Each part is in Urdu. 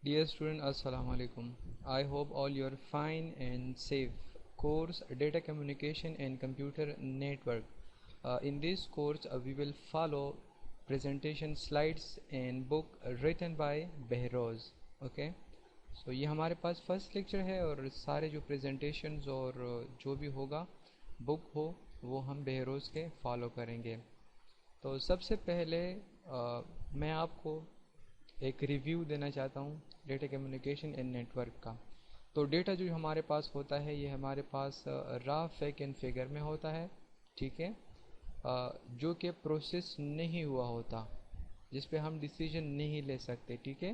Dear student, Assalamu alaikum. I hope all you're fine and safe. Course Data Communication and Computer Network. In this course, we will follow presentation slides and book written by Behroz. Okay. So یہ ہمارے پاس فرسٹ لیکچر ہے اور سارے جو پریزنٹیشنز اور جو بھی ہوگا بک ہو وہ ہم بہروز کے فالو کریں گے. تو سب سے پہلے میں آپ کو ایک ریویو دینا چاہتا ہوں ڈیٹا کمیونیکیشن اینڈ نیٹورک کا. تو ڈیٹا جو ہمارے پاس ہوتا ہے یہ ہمارے پاس را فیک اینڈ فگر میں ہوتا ہے, ٹھیک ہے, جو کہ پروسیس نہیں ہوا ہوتا, جس پہ ہم ڈیسیجن نہیں لے سکتے, ٹھیک ہے.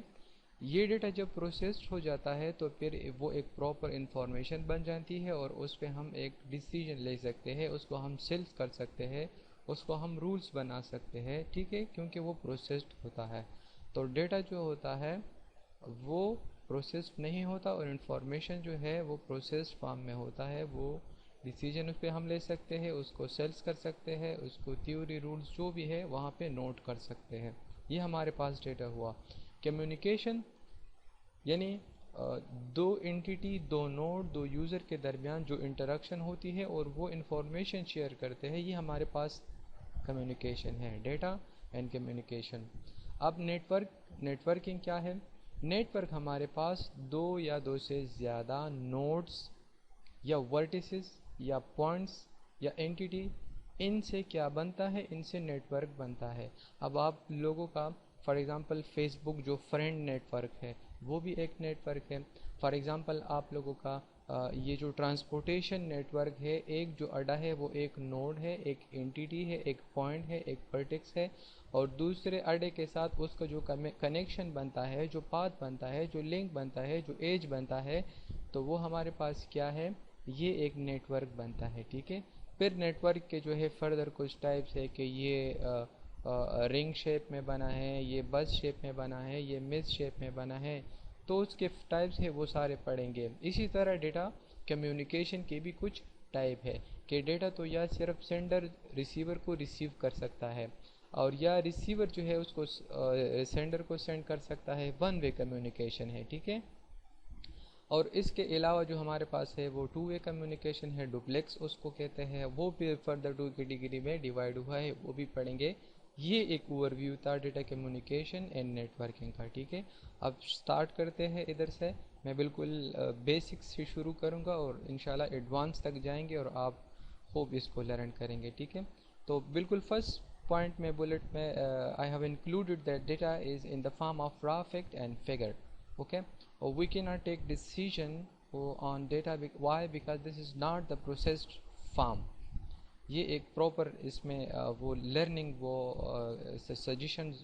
یہ ڈیٹا جب پروسیسڈ ہو جاتا ہے تو پھر وہ ایک پراپر انفارمیشن بن جاتی ہے اور اس پہ ہم ایک ڈیسیجن لے سکتے ہیں, اس کو ہم سیلز کر سکتے ہیں, اس کو ہم رولز بنا سکتے ہیں, ٹھیک ہے, کیونکہ وہ پروسیسڈ ہوتا ہے. تو ڈیٹا جو ہوتا ہے وہ پروسیسڈ نہیں ہوتا اور انفارمیشن جو ہے وہ پروسیسڈ فارم میں ہوتا ہے. وہ ڈیسیجن اس پہ ہم لے سکتے ہیں, اس کو سیلز کر سکتے ہیں, اس کو تھیوری رولز جو بھی ہے وہاں پہ نوٹ کر سکتے ہیں. یہ ہمارے پاس ڈیٹا ہوا. کمیونیکیشن یعنی دو انٹیٹی, دو نوڈ, دو یوزر کے درمیان جو انٹریکشن ہوتی ہے اور وہ انفارمیشن شیئر کرتے ہیں, یہ ہمارے پاس کمیونیکیشن ہے, ڈیٹا اینڈ کمیونیکیشن. اب نیٹورکنگ کیا ہے؟ نیٹورک ہمارے پاس دو یا دو سے زیادہ نوڈز یا ورٹیسز یا پوائنٹس یا اینٹیٹی, ان سے کیا بنتا ہے؟ ان سے نیٹورک بنتا ہے. اب آپ لوگوں کا فار ایگزامپل فیس بک جو فرینڈ نیٹ ورک ہے وہ بھی ایک نیٹ ورک ہے. فار ایگزامپل آپ لوگوں کا یہ جو ٹرانسپورٹیشن نیٹ ورک ہے, ایک جو اڈا ہے وہ ایک نوڈ ہے, ایک اینٹیٹی ہے, ایک پوائنٹ ہے, ایک ورٹیکس ہے, اور دوسرے اڈے کے ساتھ اس کا جو کنیکشن بنتا ہے, جو پاتھ بنتا ہے, جو لنک بنتا ہے, جو ایج بنتا ہے, تو وہ ہمارے پاس کیا ہے؟ یہ ایک نیٹ ورک بنتا ہے, ٹھیک ہے. پھر نیٹ ورک کے جو ہے فردر کچھ ٹائپس ہے کہ یہ رنگ شیپ میں بنا ہے, یہ بز شیپ میں بنا ہے, یہ مس شیپ میں بنا ہے, تو اس کے ٹائپس ہے وہ سارے پڑھیں گے. اسی طرح ڈیٹا کمیونیکیشن کے بھی کچھ ٹائپ ہے کہ ڈیٹا تو یا صرف سینڈر ریسیور کو ریسیو کر سکتا ہے, اور یا ریسیور جو ہے اس کو سینڈر کو سینڈ کر سکتا ہے. ون وے کمیونیکیشن ہے, ٹھیک ہے. اور اس کے علاوہ جو ہمارے پاس ہے وہ ٹو وے کمیونیکیشن ہے, ڈپلیکس اس کو کہتے ہیں. وہ بھی فردر ٹو کیٹیگری میں ڈیوائیڈ ہوا ہے, وہ بھی پڑھیں گے. یہ ایک اوور ویو تھا data communication and networking کا, ٹھیک ہے. اب سٹارٹ کرتے ہیں ادھر سے. میں بالکل بیسک سے شروع کروں گا اور انشاءاللہ ایڈوانس تک جائیں گے اور آپ خوب اس کو لرن کریں گے, ٹھیک ہے. تو بالکل فرسٹ پوائنٹ میں بلٹ میں I have included that data is in the form of raw fact and figure. Okay, we cannot take decision on data. Why? Because this is not the processed form. یہ ایک پراپر اس میں وہ لرننگ وہ سجیشنز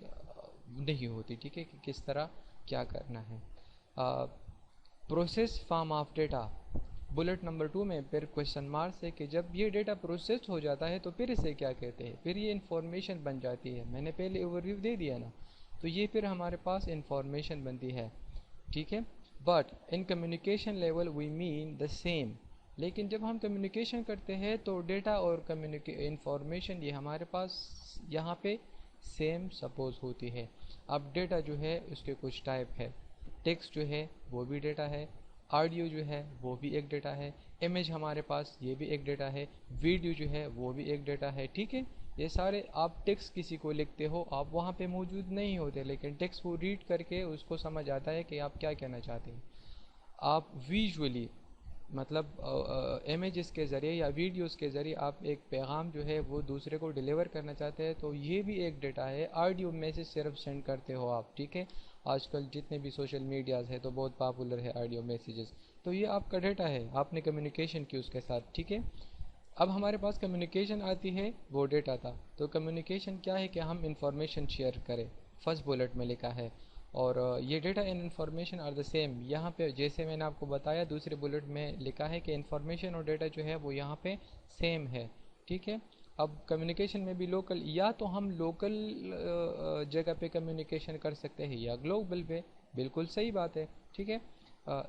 نہیں ہوتی, ٹھیک ہے, کہ کس طرح کیا کرنا ہے. Process form of data bullet number 2 میں پھر کوشچن مارکس ہے کہ جب یہ ڈیٹا پروسیس ہو جاتا ہے تو پھر اسے کیا کہتے ہیں؟ پھر یہ انفارمیشن بن جاتی ہے. میں نے پہلے اوور ویو دے دیا نا, تو یہ پھر ہمارے پاس انفارمیشن بنتی ہے, ٹھیک ہے. But in communication level we mean the same. لیکن جب ہم کمیونیکیشن کرتے ہیں تو ڈیٹا اور انفارمیشن یہ ہمارے پاس یہاں پہ سیم سپوز ہوتی ہے. اب ڈیٹا جو ہے اس کے کچھ ٹائپ ہے. ٹیکسٹ جو ہے وہ بھی ڈیٹا ہے, آڈیو جو ہے وہ بھی ایک ڈیٹا ہے, امیج ہمارے پاس یہ بھی ایک ڈیٹا ہے, ویڈیو جو ہے وہ بھی ایک ڈیٹا ہے, ٹھیک ہے. یہ سارے آپ ٹیکسٹ کسی کو لکھتے ہو, آپ وہاں پہ موجود نہیں ہوتے, لیکن ٹیکسٹ وہ ریڈ کر کے اس کو سمجھ آتا ہے کہ آپ کیا کہنا چاہتے ہیں. آپ ویژولی مطلب امیجز کے ذریعے یا ویڈیوز کے ذریعے آپ ایک پیغام جو ہے وہ دوسرے کو ڈیلیور کرنا چاہتے ہیں, تو یہ بھی ایک ڈیٹا ہے. آڈیو میسج صرف سینڈ کرتے ہو آپ, ٹھیک ہے. آج کل جتنے بھی سوشل میڈیاز ہے تو بہت پاپولر ہے آڈیو میسیجز, تو یہ آپ کا ڈیٹا ہے, آپ نے کمیونیکیشن کی اس کے ساتھ, ٹھیک ہے. اب ہمارے پاس کمیونیکیشن آتی ہے, وہ ڈیٹا تھا. تو کمیونیکیشن کیا ہے کہ ہم انفارمیشن شیئر کریں, فرسٹ بلٹ میں لکھا ہے. اور یہ data and information are the same. یہاں پہ جیسے میں نے آپ کو بتایا دوسرے بلٹ میں لکھا ہے کہ انفارمیشن اور ڈیٹا جو ہے وہ یہاں پہ سیم ہے, ٹھیک ہے. اب کمیونیکیشن میں بھی لوکل, یا تو ہم لوکل جگہ پہ کمیونیکیشن کر سکتے ہیں یا گلوبل پہ, بالکل صحیح بات ہے, ٹھیک ہے.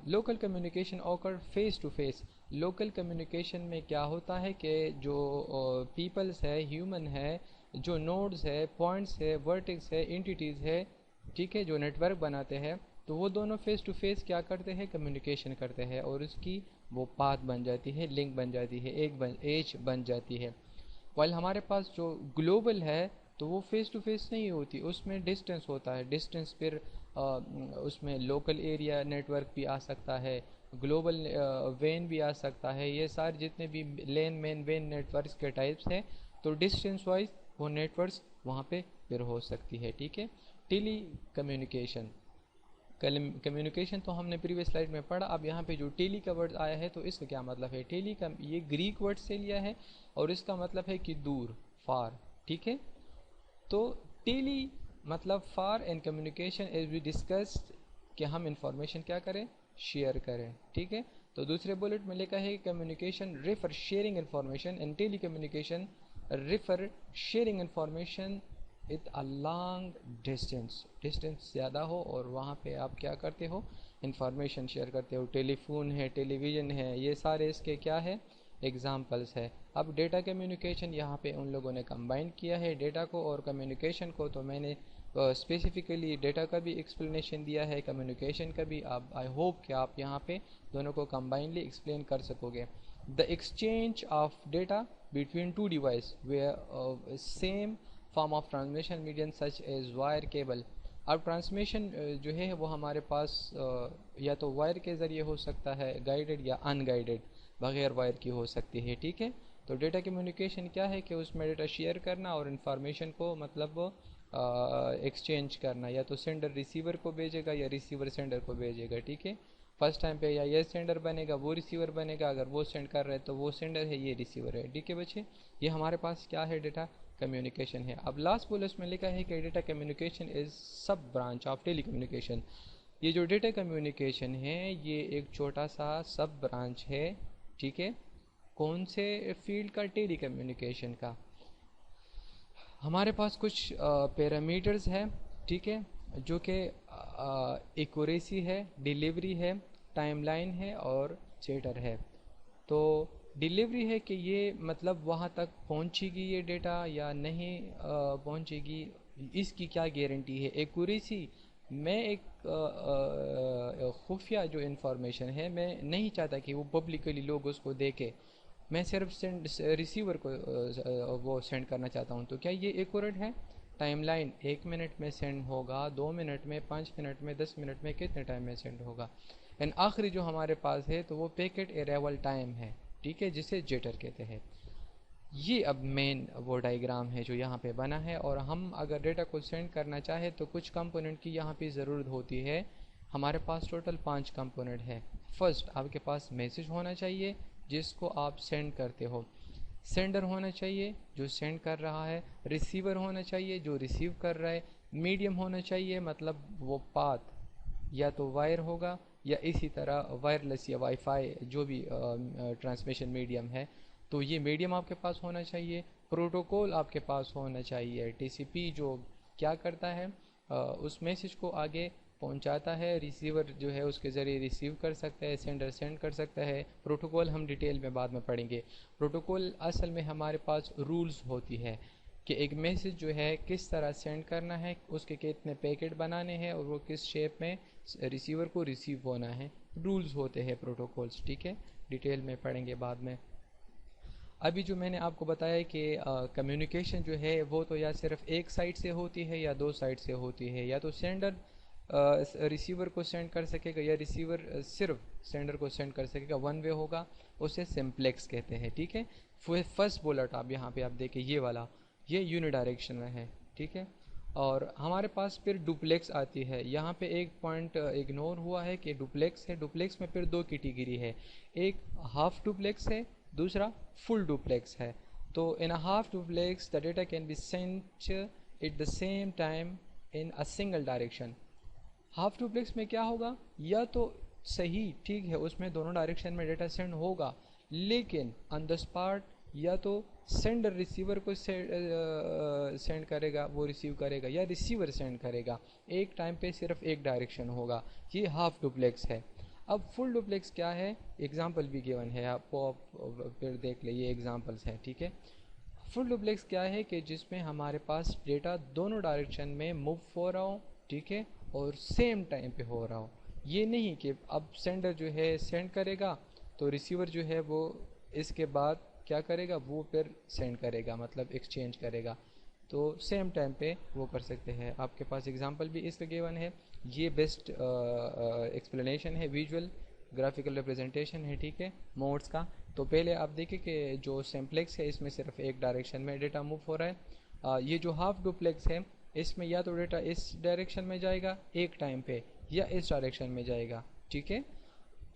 Local communication occur face to face. Local communication میں کیا ہوتا ہے کہ جو پیپلز ہے, ہیومن ہے, جو نوڈز ہے, پوائنٹس ہے, ورٹکس ہے, انٹیٹیز ہے, ٹھیک ہے, جو نیٹ ورک بناتے ہیں, تو وہ دونوں فیس ٹو فیس کیا کرتے ہیں، کمیونیکیشن کرتے ہیں، اور اس کی وہ پاتھ بن جاتی ہے، لنک بن جاتی ہے، ایج بن جاتی ہے. وائل ہمارے پاس جو گلوبل ہے تو وہ فیس ٹو فیس نہیں ہوتی، اس میں ڈسٹینس ہوتا ہے. ڈسٹینس پھر اس میں لوکل ایریا نیٹ ورک بھی آ سکتا ہے، گلوبل وین بھی آ سکتا ہے. یہ سارے جتنے بھی لین مین وین نیٹ ورکس کے ٹائپس ہیں تو ڈسٹینس وائز وہ نیٹ ورکس وہاں پہ پھر ہو سکتی ہے. ٹھیک ہے. ٹیلی کمیونیکیشن، کمیونیکیشن تو ہم نے پریویس سلائڈ میں پڑھا. اب یہاں پہ جو ٹیلی کا ورڈ آیا ہے تو اس کا کیا مطلب ہے. ٹیلی کا یہ گریک ورڈ سے لیا ہے اور اس کا مطلب ہے کہ دور، فار. ٹھیک ہے. تو ٹیلی مطلب far and communication as we discussed کہ ہم انفارمیشن کیا کریں، شیئر کریں. ٹھیک ہے. تو دوسرے بولٹ میں لکھا ہے communication refer sharing information and telecommunication refer sharing information at a long distance زیادہ ہو اور وہاں پہ آپ کیا کرتے ہو، انفارمیشن شیئر کرتے ہو. ٹیلی فون ہے، ٹیلی ویژن ہے، یہ سارے اس کے کیا ہے، ایگزامپلس ہے. اب ڈیٹا کمیونیکیشن یہاں پہ ان لوگوں نے کمبائن کیا ہے ڈیٹا کو اور کمیونیکیشن کو. تو میں نے اسپیسیفکلی ڈیٹا کا بھی ایکسپلینیشن دیا ہے، کمیونیکیشن کا بھی. اب آئی ہوپ کہ آپ یہاں پہ دونوں کو کمبائنلی ایکسپلین کر سکو گے. The exchange of data between two device where same form of transmission medium such as wire cable. اب ٹرانسمیشن جو ہے وہ ہمارے پاس یا تو وائر کے ذریعے ہو سکتا ہے، گائیڈڈ یا ان گائیڈڈ، بغیر وائر کی ہو سکتی ہے. ٹھیک ہے. تو ڈیٹا کمیونیکیشن کیا ہے کہ اس میں ڈیٹا شیئر کرنا اور انفارمیشن کو مطلب ایکسچینج کرنا. یا تو سینڈر ریسیور کو بھیجے گا یا ریسیور سینڈر کو بھیجے گا. ٹھیک ہے. فرسٹ ٹائم پہ یا یہ سینڈر بنے گا وہ ریسیور بنے گا، اگر وہ سینڈ کر رہے تو وہ سینڈر ہے، یہ ریسیور ہے. ٹھیک ہے بچے. یہ ہمارے پاس کیا ہے، ڈیٹا کمیونیکیشن ہے. اب لاسٹ بولس میں لکھا ہے کہ data communication is sub branch of telecommunication. یہ جو ڈیٹا کمیونیکیشن ہے یہ ایک چھوٹا سا سب برانچ ہے. ٹھیک ہے. کون سے فیلڈ کا، ٹیلی کمیونیکیشن کا. ہمارے پاس کچھ پیرامیٹرز ہے. ٹھیک ہے. جو کہ ایکوریسی ہے، ڈیلیوری ہے، ٹائم لائن ہے اور جیٹر ہے. تو ڈیلیوری ہے کہ یہ مطلب وہاں تک پہنچے گی یہ ڈیٹا یا نہیں پہنچے گی، اس کی کیا گارنٹی ہے. ایکوریسی، میں ایک خفیہ جو انفارمیشن ہے میں نہیں چاہتا کہ وہ پبلکلی لوگ اس کو دیکھے، میں صرف ریسیور کو وہ سینڈ کرنا چاہتا ہوں. تو کیا یہ ایکوریٹ ہے. ٹائم لائن 1 منٹ میں سینڈ ہوگا، 2 منٹ میں، 5 منٹ میں، 10 منٹ میں، کتنے ٹائم میں سینڈ ہوگا. اینڈ آخری جو ہمارے پاس ہے تو وہ پیکٹ ارائیول ٹائم ہے. ٹھیک ہے. جسے جیٹر کہتے ہیں. یہ اب مین وہ ڈائیگرام ہے جو یہاں پہ بنا ہے. اور ہم اگر ڈیٹا کو سینڈ کرنا چاہے تو کچھ کمپوننٹ کی یہاں پہ ضرورت ہوتی ہے. ہمارے پاس ٹوٹل 5 کمپوننٹ ہے. فرسٹ، آپ کے پاس میسج ہونا چاہیے جس کو آپ سینڈ کرتے ہو. سینڈر ہونا چاہیے جو سینڈ کر رہا ہے. ریسیور ہونا چاہیے جو ریسیو کر رہا ہے. میڈیم ہونا چاہیے مطلب وہ پاتھ یا تو وائر ہوگا یا اسی طرح وائرلیس یا وائی فائی جو بھی ٹرانسمیشن میڈیم ہے. تو یہ میڈیم آپ کے پاس ہونا چاہیے. پروٹوکول آپ کے پاس ہونا چاہیے. ٹی سی پی جو کیا کرتا ہے اس میسج کو آگے پہنچاتا ہے. ریسیور جو ہے اس کے ذریعے ریسیو کر سکتا ہے، سینڈر سینڈ کر سکتا ہے. پروٹوکول ہم ڈیٹیل میں بعد میں پڑھیں گے. پروٹوکول اصل میں ہمارے پاس رولز ہوتی ہے کہ ایک میسج جو ہے کس طرح سینڈ کرنا ہے، اس کے کتنے پیکٹ بنانے ہیں اور وہ کس شیپ میں ریسیور کو ریسیو ہونا ہے. رولز ہوتے ہیں پروٹوکولز. ٹھیک ہے. ڈیٹیل میں پڑھیں گے بعد میں. ابھی جو میں نے آپ کو بتایا کہ کمیونیکیشن جو ہے وہ تو یا صرف ایک سائٹ سے ہوتی ہے یا 2 سائٹ سے ہوتی ہے. یا تو سینڈر ریسیور کو سینڈ کر سکے گا یا ریسیور صرف سینڈر کو سینڈ کر سکے گا. 1 وے ہوگا، اسے سمپلیکس کہتے ہیں. ٹھیک ہے. فرسٹ بولٹ آپ یہاں پہ آپ دیکھیں یہ والا، یہ یونی ڈائریکشن میں ہے. ٹھیک ہے. اور ہمارے پاس پھر ڈوپلیکس آتی ہے. یہاں پہ ایک پوائنٹ اگنور ہوا ہے کہ ڈوپلیکس ہے. ڈوپلیکس میں پھر 2 کیٹیگری ہے. ایک ہاف ڈوپلیکس ہے، دوسرا فل ڈوپلیکس ہے. تو in a half duplex the data can be sent at the same time in a single direction. Half duplex میں کیا ہوگا، یا تو صحیح ٹھیک ہے اس میں دونوں ڈائریکشن میں ڈیٹا سینڈ ہوگا، لیکن آن دا اسپاٹ یا تو سینڈر ریسیور کو سینڈ کرے گا، وہ ریسیو کرے گا، یا ریسیور سینڈ کرے گا. ایک ٹائم پہ صرف ایک ڈائریکشن ہوگا. یہ ہاف ڈوپلیکس ہے. اب فل ڈوپلیکس کیا ہے، ایگزامپل بھی گیون ہے آپ کو، پھر دیکھ لیں یہ ایگزامپلس ہیں. ٹھیک ہے. فل ڈوپلیکس کیا ہے کہ جس میں ہمارے پاس ڈیٹا دونوں ڈائریکشن میں موو ہو رہا ہو. ٹھیک ہے. اور سیم ٹائم پہ ہو رہا ہو. یہ نہیں کہ اب سینڈر جو ہے سینڈ کرے گا تو ریسیور جو ہے وہ اس کے بعد کیا کرے گا, وہ پھر سینڈ کرے گا, مطلب ایکسچینج کرے گا. تو سیم ٹائم پہ وہ کر سکتے ہیں. آپ کے پاس اگزامپل بھی اس کا گیون ہے. یہ بیسٹ ایکسپلینیشن ہے, ویژول گرافیکل ریپرزنٹیشن ہے, ٹھیک ہے, موڈس کا. تو پہلے آپ دیکھیں کہ جو سمپلیکس ہے اس میں صرف ایک ڈائریکشن میں ڈیٹا موو ہو رہا ہے. یہ جو ہاف ڈوپلیکس ہے اس میں یا تو ڈیٹا اس ڈائریکشن میں جائے گا ایک ٹائم پہ یا اس ڈائریکشن میں جائے گا, ٹھیک ہے.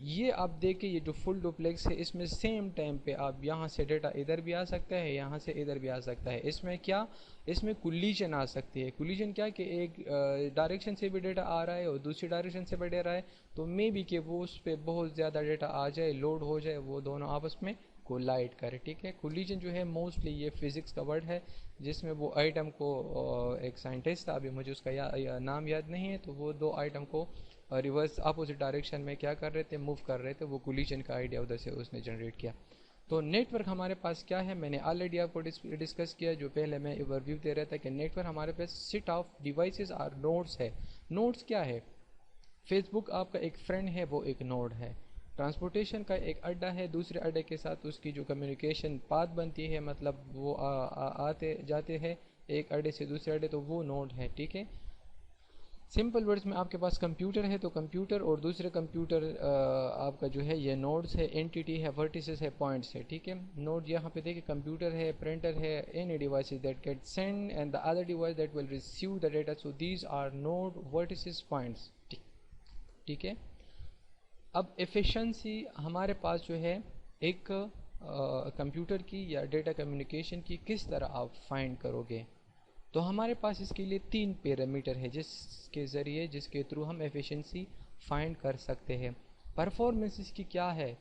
یہ آپ دیکھیں یہ جو فل ڈوپلیکس ہے اس میں سیم ٹائم پہ آپ یہاں سے ڈیٹا ادھر بھی آ سکتا ہے, یہاں سے ادھر بھی آ سکتا ہے. اس میں کیا, اس میں کولیجن آ سکتی ہے. کولیجن کیا کہ ایک ڈائریکشن سے بھی ڈیٹا آ رہا ہے اور دوسری ڈائریکشن سے بھی ڈیٹا آ رہا ہے, تو مے بی کہ وہ اس پہ بہت زیادہ ڈیٹا آ جائے, لوڈ ہو جائے, وہ دونوں آپس میں کولائڈ کرے, ٹھیک ہے. کولیجن جو ہے موسٹلی یہ فزکس کا ورڈ ہے جس میں وہ آئٹم کو ایک سائنٹسٹ تھا, ابھی مجھے اس کا نام یاد نہیں ہے, تو وہ دو آئٹم کو ریورس اپوزٹ ڈائریکشن میں کیا کر رہے تھے, موو کر رہے تھے. وہ کولیجن کا آئیڈیا ادھر سے اس نے جنریٹ کیا. تو نیٹ ورک ہمارے پاس کیا ہے, میں نے آلریڈی آپ کو ڈسکس کیا, جو پہلے میں اوور ویو دے رہا تھا کہ نیٹ ورک ہمارے پاس سیٹ آف ڈیوائسز اور نوڈس ہے. نوڈس کیا ہے, فیس بک آپ کا ایک فرینڈ ہے, وہ ایک نوڈ ہے. ٹرانسپورٹیشن کا ایک اڈا ہے, دوسرے اڈے کے ساتھ اس کی جو کمیونیکیشن پاتھ بنتی ہے, مطلب وہ آتے جاتے ہیں ایک اڈے سے دوسرے اڈے, تو وہ نوڈ ہے, ٹھیک ہے. سمپل ورڈز میں آپ کے پاس کمپیوٹر ہے تو کمپیوٹر اور دوسرے کمپیوٹر آپ کا جو ہے یہ نوڈز ہے, اینٹیٹی ہے, ورٹیسز ہے, پوائنٹس ہے, ٹھیک ہے. نوڈ یہاں پہ دیکھیں کمپیوٹر ہے, پرنٹر ہے, any devices that get send and the other device that will receive the data, so these are node, vertices, points, ٹھیک ہے. اب ایفیشنسی ہمارے پاس جو ہے ایک کمپیوٹر کی یا ڈیٹا کمیونیکیشن کی کس طرح آپ فائنڈ کرو گے, تو ہمارے پاس اس کے لیے 3 پیرامیٹر ہے جس کے ذریعے, جس کے تھرو ہم ایفیشنسی فائنڈ کر سکتے ہیں. پرفارمنس اس کی کیا ہے,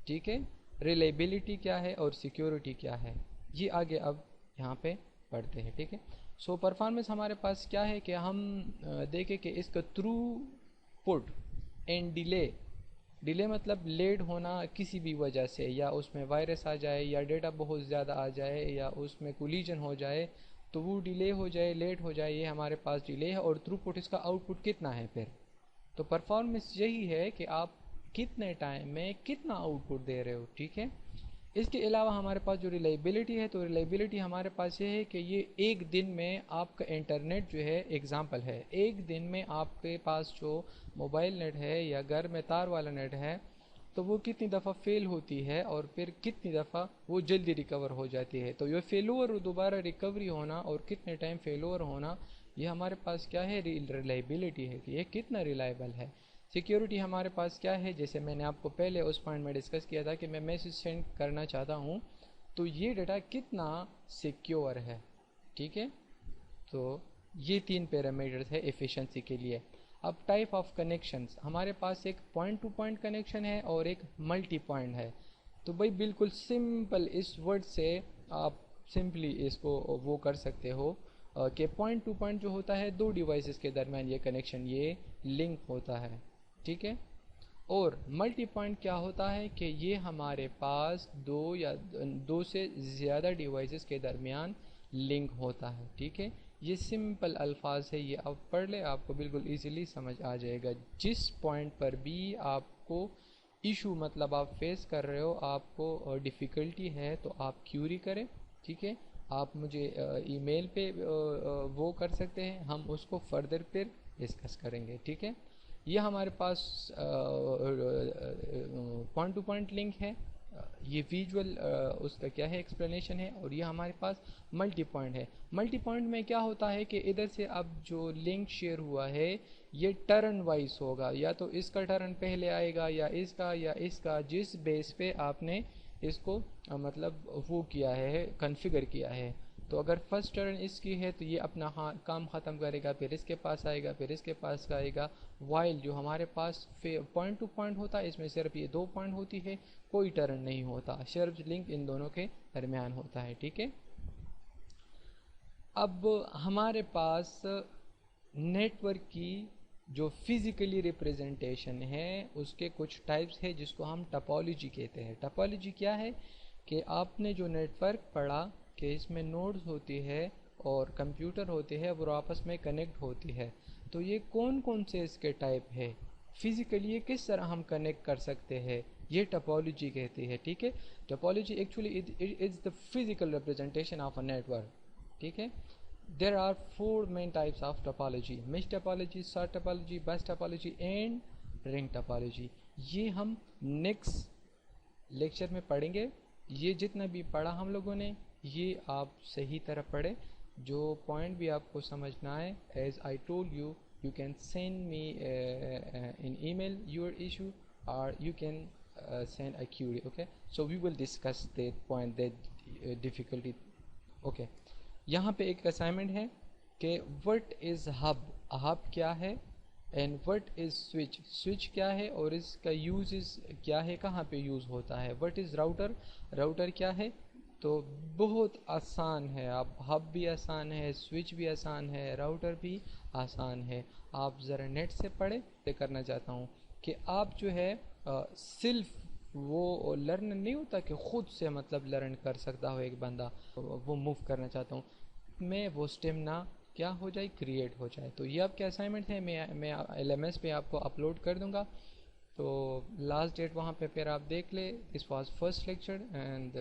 ٹھیک ہے, ریلائبلٹی کیا ہے اور سیکیورٹی کیا ہے, یہ آگے اب یہاں پہ پڑھتے ہیں, ٹھیک ہے. سو پرفارمنس ہمارے پاس کیا ہے کہ ہم دیکھیں کہ اس کا تھرو پٹ اینڈ ڈیلے مطلب لیٹ ہونا کسی بھی وجہ سے, یا اس میں وائرس آ جائے, یا ڈیٹا بہت زیادہ آ جائے, یا اس میں کولیجن ہو جائے, تو وہ ڈیلے ہو جائے, لیٹ ہو جائے, یہ ہمارے پاس ڈیلے ہے. اور تھرو پٹ اس کا آؤٹ پٹ کتنا ہے پھر, تو پرفارمنس یہی ہے کہ آپ کتنے ٹائم میں کتنا آؤٹ پٹ دے رہے ہو, ٹھیک ہے. اس کے علاوہ ہمارے پاس جو ریلائبلٹی ہے, تو ریلائبلٹی ہمارے پاس یہ ہے کہ یہ ایک دن میں آپ کا انٹرنیٹ جو ہے, ایگزامپل ہے, ایک دن میں آپ کے پاس جو موبائل نیٹ ہے یا گھر میں تار والا نیٹ ہے, تو وہ کتنی دفعہ فیل ہوتی ہے اور پھر کتنی دفعہ وہ جلدی ریکور ہو جاتی ہے. تو یہ فیلور دوبارہ ریکوری ہونا اور کتنے ٹائم فیلور ہونا, یہ ہمارے پاس کیا ہے, ریلائبلٹی ہے کہ یہ کتنا ریلائبل ہے. سیکیورٹی ہمارے پاس کیا ہے, جیسے میں نے آپ کو پہلے اس پوائنٹ میں ڈسکس کیا تھا کہ میں میسیج سینڈ کرنا چاہتا ہوں, تو یہ ڈیٹا کتنا سیکیور ہے, ٹھیک ہے. تو یہ 3 پیرامیٹرز ہے ایفیشنسی کے لیے. اب ٹائپ آف کنیکشنز ہمارے پاس ایک پوائنٹ ٹو پوائنٹ کنیکشن ہے اور ایک ملٹی پوائنٹ ہے. تو بھائی بالکل سمپل اس ورڈ سے آپ سمپلی اس کو وہ کر سکتے ہو کہ پوائنٹ ٹو پوائنٹ جو ہوتا ہے 2 ڈیوائسز کے درمیان یہ کنیکشن, یہ لنک ہوتا ہے, ٹھیک ہے. اور ملٹی پوائنٹ کیا ہوتا ہے کہ یہ ہمارے پاس 2 یا 2 سے زیادہ ڈیوائسز کے درمیان لنک ہوتا ہے, ٹھیک ہے. یہ سمپل الفاظ ہے, یہ آپ پڑھ لیں, آپ کو بالکل ایزیلی سمجھ آ جائے گا. جس پوائنٹ پر بھی آپ کو ایشو, مطلب آپ فیس کر رہے ہو, آپ کو ڈیفیکلٹی ہے, تو آپ کیوری کریں, ٹھیک ہے. آپ مجھے ای میل پہ وہ کر سکتے ہیں, ہم اس کو فردر پھر ڈسکس کریں گے, ٹھیک ہے. یہ ہمارے پاس پوائنٹ ٹو پوائنٹ لنک ہے, یہ ویژول اس کا کیا ہے ایکسپلینیشن ہے. اور یہ ہمارے پاس ملٹی پوائنٹ ہے. ملٹی پوائنٹ میں کیا ہوتا ہے کہ ادھر سے اب جو لنک شیئر ہوا ہے یہ ٹرن وائز ہوگا, یا تو اس کا ٹرن پہلے آئے گا یا اس کا یا اس کا, جس بیس پہ آپ نے اس کو مطلب وہ کیا ہے, کنفیگر کیا ہے. تو اگر فرسٹ ٹرن اس کی ہے تو یہ اپنا کام ختم کرے گا, پھر اس کے پاس آئے گا, پھر اس کے پاس آئے گا. وائل جو ہمارے پاس پوائنٹ ٹو پوائنٹ ہوتا ہے, اس میں صرف یہ 2 پوائنٹ ہوتی ہے, کوئی ٹرن نہیں ہوتا, صرف لنک ان دونوں کے درمیان ہوتا ہے, ٹھیک ہے. اب ہمارے پاس نیٹ ورک کی جو فزیکلی ریپریزنٹیشن ہے اس کے کچھ ٹائپس ہے جس کو ہم ٹپالوجی کہتے ہیں. ٹپالوجی کیا ہے کہ آپ نے جو نیٹ ورک پڑھا کہ اس میں نوڈز ہوتی ہے اور کمپیوٹر ہوتے ہیں, وہ آپس میں کنیکٹ ہوتی ہے. تو یہ کون کون سے اس کے ٹائپ ہے، فزیکلی یہ کس طرح ہم کنیکٹ کر سکتے ہیں، یہ ٹپالوجی کہتی ہے. ٹھیک ہے، topology actually is the physical representation of a network. ٹھیک ہے، there are four main types of topology: mesh topology, sort topology, bus topology and ring topology. یہ ہم نیکسٹ لیکچر میں پڑھیں گے. یہ جتنا بھی پڑھا ہم لوگوں نے یہ آپ صحیح طرح پڑھیں، جو پوائنٹ بھی آپ کو سمجھنا ہے as I told you you can send me in email your issue or you can send a query. Okay, so we will discuss that point, that difficulty. Okay, یہاں پہ ایک اسائنمنٹ ہے کہ what is hub، hub کیا ہے، and what is switch, switch کیا ہے اور اس کا یوزز کیا ہے، کہاں پہ یوز ہوتا ہے. وٹ از راؤٹر، راؤٹر کیا ہے. تو بہت آسان ہے، آپ ہب بھی آسان ہے، سوئچ بھی آسان ہے، راؤٹر بھی آسان ہے. آپ ذرا نیٹ سے پڑھیں. یہ کرنا چاہتا ہوں کہ آپ جو ہے صرف وہ لرن نہیں ہوتا کہ خود سے مطلب لرن کر سکتا ہو ایک بندہ، وہ موو کرنا چاہتا ہوں میں، وہ اسٹیمنا کیا ہو جائے، کریٹ ہو جائے. تو یہ آپ کے اسائنمنٹ ہے، میں ایل ایم ایس پہ آپ کو اپلوڈ کر دوں گا. تو لاسٹ ڈیٹ وہاں پہ پھر آپ دیکھ لیں. This was first lecture and